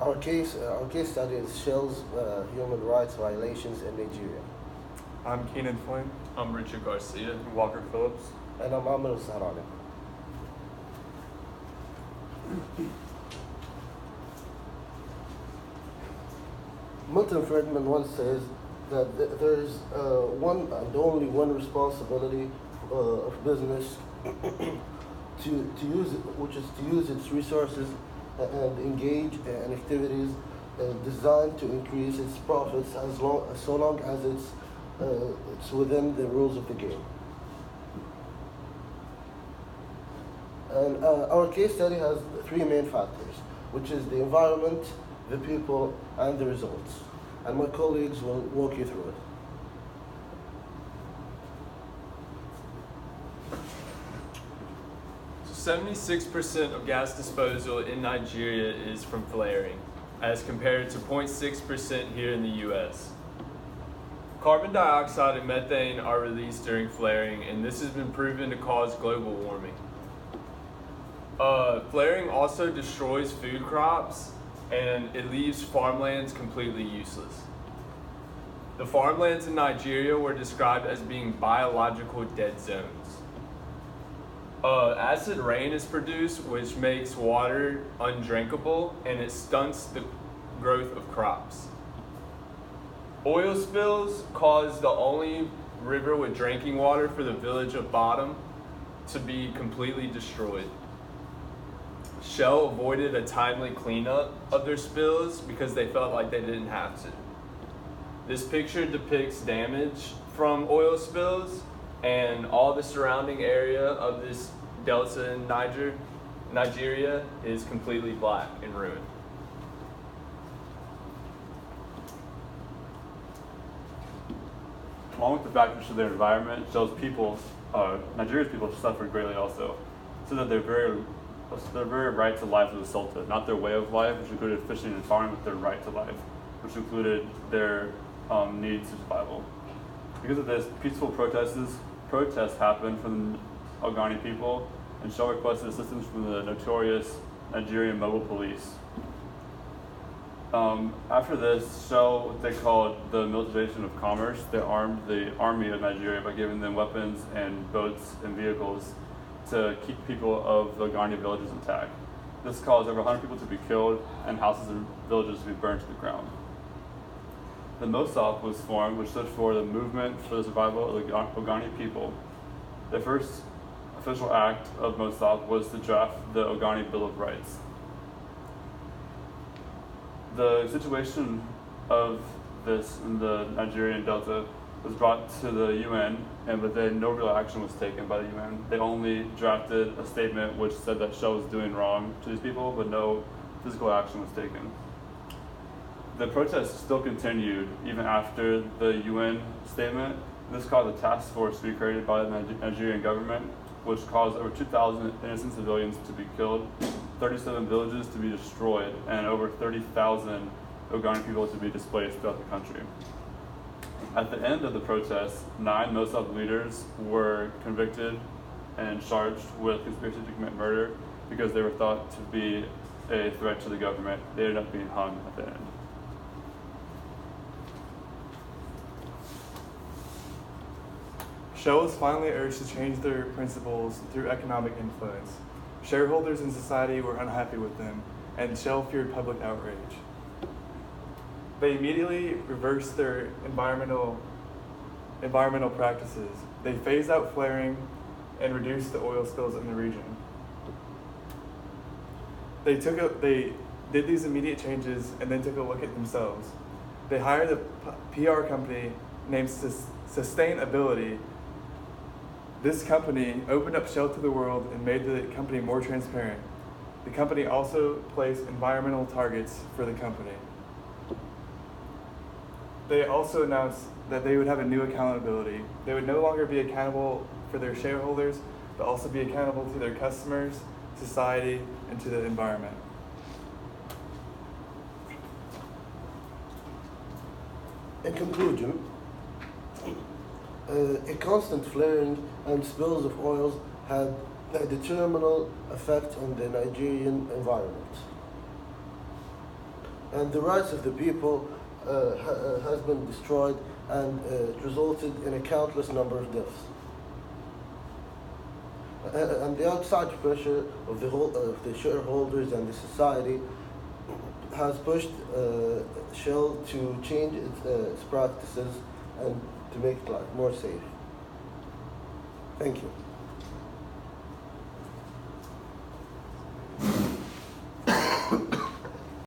Our case study is Shell's human rights violations in Nigeria. I'm Keenan, Flynn. I'm Richard Garcia. Walker, Phillips. And I'm Amer Alzahrani. Milton Friedman once says that there is one and only one responsibility of business to use it, which is to use its resources and engage in activities designed to increase its profits so long as it's within the rules of the game. And our case study has three main factors, which is the environment, the people, and the results. And my colleagues will walk you through it. So 76% of gas disposal in Nigeria is from flaring, as compared to 0.6% here in the US. Carbon dioxide and methane are released during flaring, and this has been proven to cause global warming. Flaring also destroys food crops, and it leaves farmlands completely useless. The farmlands in Nigeria were described as being biological dead zones. Acid rain is produced, which makes water undrinkable, and it stunts the growth of crops. Oil spills cause the only river with drinking water for the village of Bottom to be completely destroyed. Shell avoided a timely cleanup of their spills because they felt like they didn't have to. This picture depicts damage from oil spills, and all the surrounding area of this delta in Nigeria is completely black and ruined. Along with the factors to their environment, Shell's people, Nigeria's people suffered greatly also, so that their very right to life was assaulted, not their way of life, which included fishing and farming, but their right to life, which included their needs to survival. Because of this, peaceful protests happened from the Alzahrani people, and Shell requested assistance from the notorious Nigerian mobile police. After this, Shell, what they called the militarization of commerce, they armed the army of Nigeria by giving them weapons and boats and vehicles to keep people of the Alzahrani villages intact. This caused over 100 people to be killed and houses and villages to be burned to the ground. The MOSOP was formed, which stood for the Movement for the Survival of the Alzahrani People. The first official act of MOSOP was to draft the Alzahrani Bill of Rights. The situation of this in the Nigerian Delta was brought to the UN, but then no real action was taken by the UN. They only drafted a statement which said that Shell was doing wrong to these people, but no physical action was taken. The protests still continued even after the UN statement. This caused a task force to be created by the Nigerian government, which caused over 2,000 innocent civilians to be killed, 37 villages to be destroyed, and over 30,000 Alzahrani people to be displaced throughout the country. At the end of the protests, 9 MOSOP leaders were convicted and charged with conspiracy to commit murder because they were thought to be a threat to the government. They ended up being hung at the end. Shell was finally urged to change their principles through economic influence. Shareholders in society were unhappy with them, and Shell feared public outrage. They immediately reversed their environmental practices. They phased out flaring and reduced the oil spills in the region. They did these immediate changes and then took a look at themselves. They hired a PR company named Sustainability. This company opened up Shell to the world and made the company more transparent. The company also placed environmental targets for the company. They also announced that they would have a new accountability. They would no longer be accountable for their shareholders, but also be accountable to their customers, society, and to the environment. In conclusion, a constant flaring and spills of oils had a detrimental effect on the Nigerian environment. and the rights of the people has been destroyed, and it resulted in a countless number of deaths. And the outside pressure of the shareholders and the society has pushed Shell to change its practices and to make life more safe. Thank you.